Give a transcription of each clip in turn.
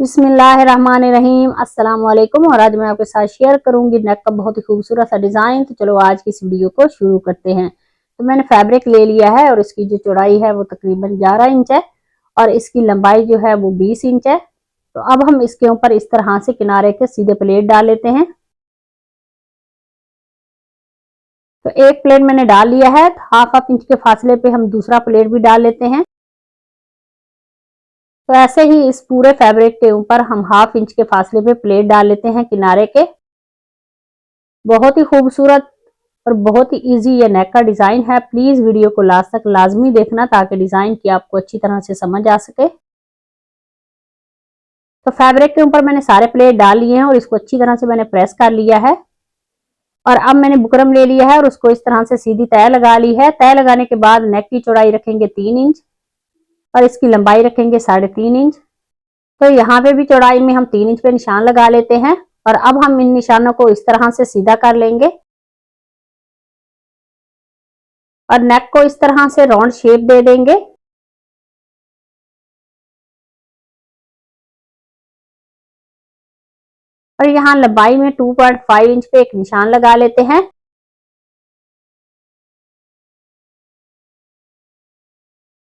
बिस्मिल्लाहिर्रहमानिर्रहीम अस्सलाम वालेकुम। और आज मैं आपके साथ शेयर करूंगी नेक का बहुत ही खूबसूरत सा डिजाइन। तो चलो आज की इस वीडियो को शुरू करते हैं। तो मैंने फैब्रिक ले लिया है और इसकी जो चौड़ाई है वो तकरीबन 11 इंच है और इसकी लंबाई जो है वो 20 इंच है। तो अब हम इसके ऊपर इस तरह से किनारे के सीधे प्लेट डाल लेते हैं। तो एक प्लेट मैंने डाल लिया है, हाफ इंच के फासले पे हम दूसरा प्लेट भी डाल लेते हैं। तो ऐसे ही इस पूरे फैब्रिक के ऊपर हम हाफ इंच के फासले पे प्लेट डाल लेते हैं किनारे के। बहुत ही खूबसूरत और बहुत ही इजी ये नेक का डिजाइन है। प्लीज वीडियो को लास्ट तक लाजमी देखना ताकि डिजाइन की आपको अच्छी तरह से समझ आ सके। तो फैब्रिक के ऊपर मैंने सारे प्लेट डाल लिए हैं और इसको अच्छी तरह से मैंने प्रेस कर लिया है। और अब मैंने बुकरम ले लिया है और उसको इस तरह से सीधी तय लगा ली है। तय लगाने के बाद नेक की चौड़ाई रखेंगे 3 इंच और इसकी लंबाई रखेंगे 3.5 इंच। तो यहाँ पे भी चौड़ाई में हम 3 इंच पे निशान लगा लेते हैं और अब हम इन निशानों को इस तरह से सीधा कर लेंगे और नेक को इस तरह से राउंड शेप दे देंगे। और यहाँ लंबाई में 2.5 इंच पे एक निशान लगा लेते हैं।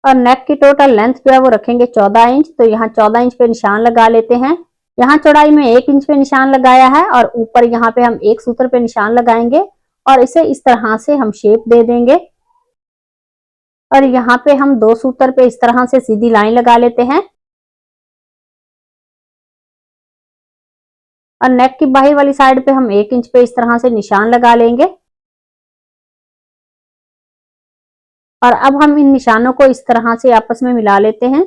और नेक की टोटल लेंथ जो है वो रखेंगे 14 इंच। तो यहाँ 14 इंच पे निशान लगा लेते हैं। यहाँ चौड़ाई में 1 इंच पे निशान लगाया है और ऊपर यहाँ पे हम एक सूत्र पे निशान लगाएंगे और इसे इस तरह से हम शेप दे देंगे। और यहाँ पे हम 2 सूत्र पे इस तरह से सीधी लाइन लगा लेते हैं। और नेक की बाहर वाली साइड पे हम 1 इंच पे इस तरह से निशान लगा लेंगे। और अब हम इन निशानों को इस तरह से आपस में मिला लेते हैं।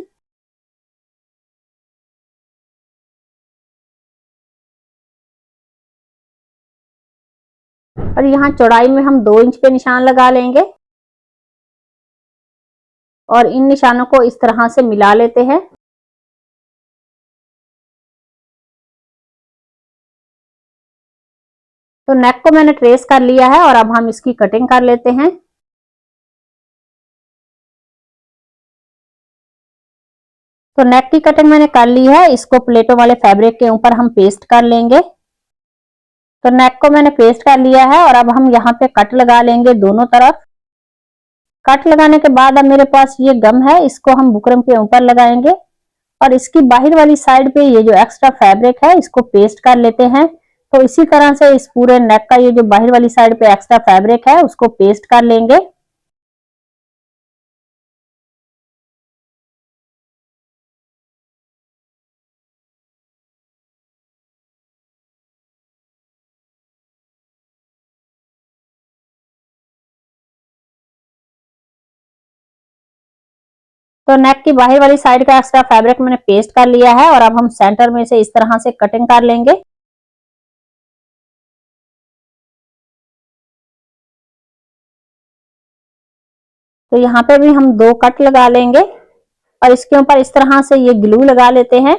और यहाँ चौड़ाई में हम 2 इंच पे निशान लगा लेंगे और इन निशानों को इस तरह से मिला लेते हैं। तो नेक को मैंने ट्रेस कर लिया है और अब हम इसकी कटिंग कर लेते हैं। तो नेक की कटिंग मैंने कर ली है। इसको प्लेटों वाले फैब्रिक के ऊपर हम पेस्ट कर लेंगे। तो नेक को मैंने पेस्ट कर लिया है और अब हम यहाँ पे कट लगा लेंगे दोनों तरफ। कट लगाने के बाद अब मेरे पास ये गम है, इसको हम बुकरम के ऊपर लगाएंगे और इसकी बाहर वाली साइड पे ये जो एक्स्ट्रा फैब्रिक है इसको पेस्ट कर लेते हैं। तो इसी तरह से इस पूरे नेक का ये जो बाहर वाली साइड पे एक्स्ट्रा फैब्रिक है उसको पेस्ट कर लेंगे। तो नेक की बाहर वाली साइड का एक्स्ट्रा फैब्रिक मैंने पेस्ट कर लिया है और अब हम सेंटर में से इस तरह से कटिंग कर लेंगे। तो यहाँ पे भी हम 2 कट लगा लेंगे और इसके ऊपर इस तरह से ये ग्लू लगा लेते हैं।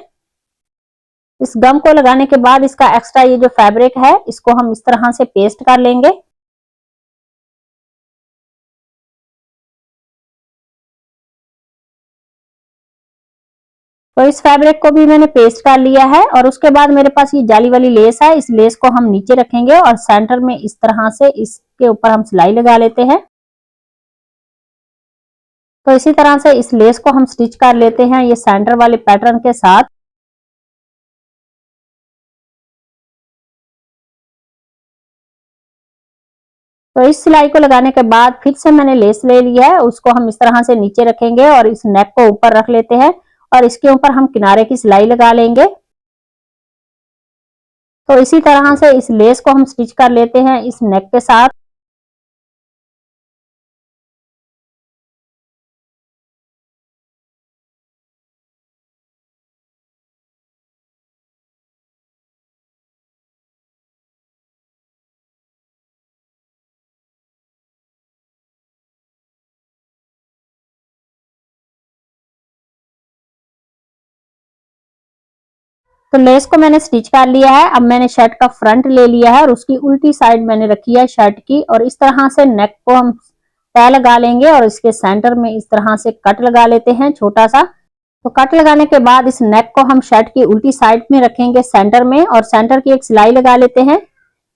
इस गम को लगाने के बाद इसका एक्स्ट्रा ये जो फैब्रिक है इसको हम इस तरह से पेस्ट कर लेंगे। तो इस फैब्रिक को भी मैंने पेस्ट कर लिया है और उसके बाद मेरे पास ये जाली वाली लेस है। इस लेस को हम नीचे रखेंगे और सेंटर में इस तरह से इसके ऊपर हम सिलाई लगा लेते हैं। तो इसी तरह से इस लेस को हम स्टिच कर लेते हैं ये सेंटर वाले पैटर्न के साथ। तो इस सिलाई को लगाने के बाद फिर से मैंने लेस ले लिया है, उसको हम इस तरह से नीचे रखेंगे और इस नेक को ऊपर रख लेते हैं और इसके ऊपर हम किनारे की सिलाई लगा लेंगे। तो इसी तरह से इस लेस को हम स्टिच कर लेते हैं इस नेक के साथ। तो लेस को मैंने स्टिच कर लिया है। अब मैंने शर्ट का फ्रंट ले लिया है और उसकी उल्टी साइड मैंने रखी है शर्ट की और इस तरह से नेक को हम तय लगा लेंगे और इसके सेंटर में इस तरह से कट लगा लेते हैं छोटा सा। तो कट लगाने के बाद इस नेक को हम शर्ट की उल्टी साइड में रखेंगे सेंटर में, और सेंटर की एक सिलाई लगा लेते हैं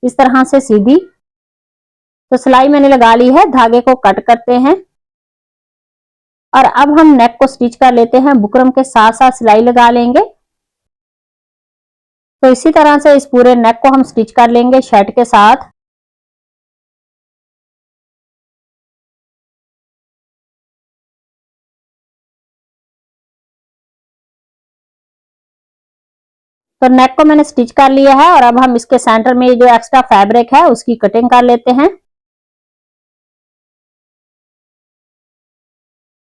इस तरह से सीधी। तो सिलाई मैंने लगा ली है, धागे को कट करते हैं और अब हम नेक को स्टिच कर लेते हैं। बुकरम के साथ साथ सिलाई लगा लेंगे। तो इसी तरह से इस पूरे नेक को हम स्टिच कर लेंगे शर्ट के साथ। तो नेक को मैंने स्टिच कर लिया है और अब हम इसके सेंटर में जो एक्स्ट्रा फैब्रिक है उसकी कटिंग कर लेते हैं।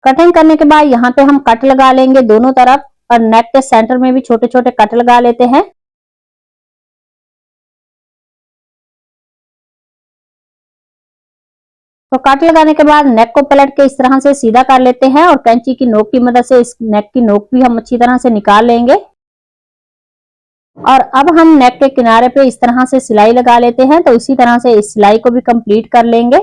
कटिंग करने के बाद यहाँ पे हम कट लगा लेंगे दोनों तरफ, और नेक के सेंटर में भी छोटे छोटे कट लगा लेते हैं। तो कट लगाने के बाद नेक को पलट के इस तरह से सीधा कर लेते हैं और कैंची की नोक की मदद से इस नेक की नोक भी हम अच्छी तरह से निकाल लेंगे। और अब हम नेक के किनारे पे इस तरह से सिलाई लगा लेते हैं। तो इसी तरह से इस सिलाई को भी कंप्लीट कर लेंगे।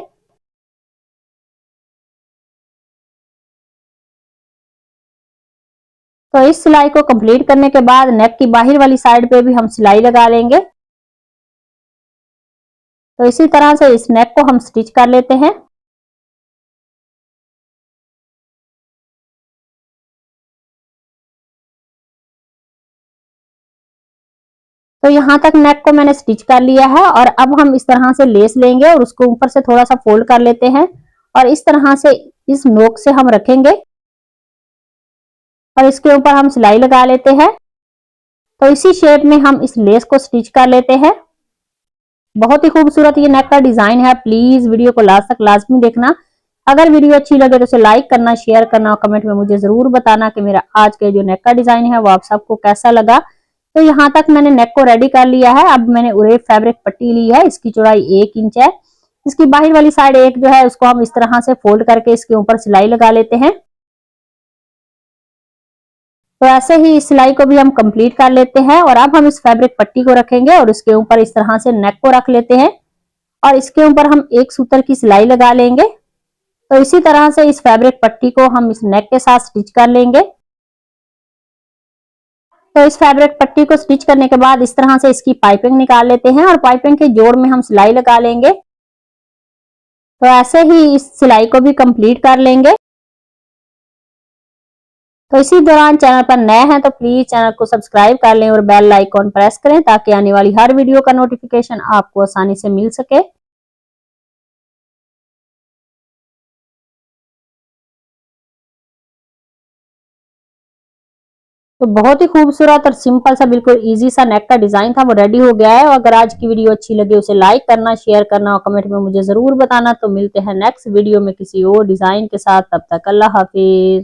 तो इस सिलाई को कंप्लीट करने के बाद नेक की बाहर वाली साइड पे भी हम सिलाई लगा लेंगे। तो इसी तरह से इस नेक को हम स्टिच कर लेते हैं। तो यहाँ तक नेक को मैंने स्टिच कर लिया है और अब हम इस तरह से लेस लेंगे और उसको ऊपर से थोड़ा सा फोल्ड कर लेते हैं और इस तरह से इस नोक से हम रखेंगे और इसके ऊपर हम सिलाई लगा लेते हैं। तो इसी शेप में हम इस लेस को स्टिच कर लेते हैं। बहुत ही खूबसूरत ये नेक का डिजाइन है। प्लीज वीडियो को लास्ट तक लाजमी देखना। अगर वीडियो अच्छी लगे तो उसे लाइक करना, शेयर करना और कमेंट में मुझे जरूर बताना कि मेरा आज के जो नेक का डिजाइन है वो आप सबको कैसा लगा। तो यहाँ तक मैंने नेक को रेडी कर लिया है। अब मैंने उरे फैब्रिक पट्टी ली है, इसकी चौड़ाई 1 इंच है। इसकी बाहर वाली साइड एक जो है उसको हम इस तरह से फोल्ड करके इसके ऊपर सिलाई लगा लेते हैं। तो ऐसे ही इस सिलाई को भी हम कंप्लीट कर लेते हैं और अब हम इस फैब्रिक पट्टी को रखेंगे और इसके ऊपर इस तरह से नेक को रख लेते हैं और इसके ऊपर हम एक सूतर की सिलाई लगा लेंगे। तो इसी तरह से इस फैब्रिक पट्टी को हम इस नेक के साथ स्टिच कर लेंगे। तो इस फैब्रिक पट्टी को स्टिच करने के बाद इस तरह से इसकी पाइपिंग निकाल लेते हैं और पाइपिंग के जोड़ में हम सिलाई लगा लेंगे। तो ऐसे ही इस सिलाई को भी कंप्लीट कर लेंगे। तो इसी दौरान चैनल पर नए हैं तो प्लीज चैनल को सब्सक्राइब कर लें और बेल आइकॉन प्रेस करें ताकि आने वाली हर वीडियो का नोटिफिकेशन आपको आसानी से मिल सके। तो बहुत ही खूबसूरत और सिंपल सा बिल्कुल इजी सा नेक का डिजाइन था वो रेडी हो गया है। और अगर आज की वीडियो अच्छी लगे उसे लाइक करना, शेयर करना और कमेंट में मुझे जरूर बताना। तो मिलते हैं नेक्स्ट वीडियो में किसी और डिजाइन के साथ। तब तक अल्लाह हाफिज।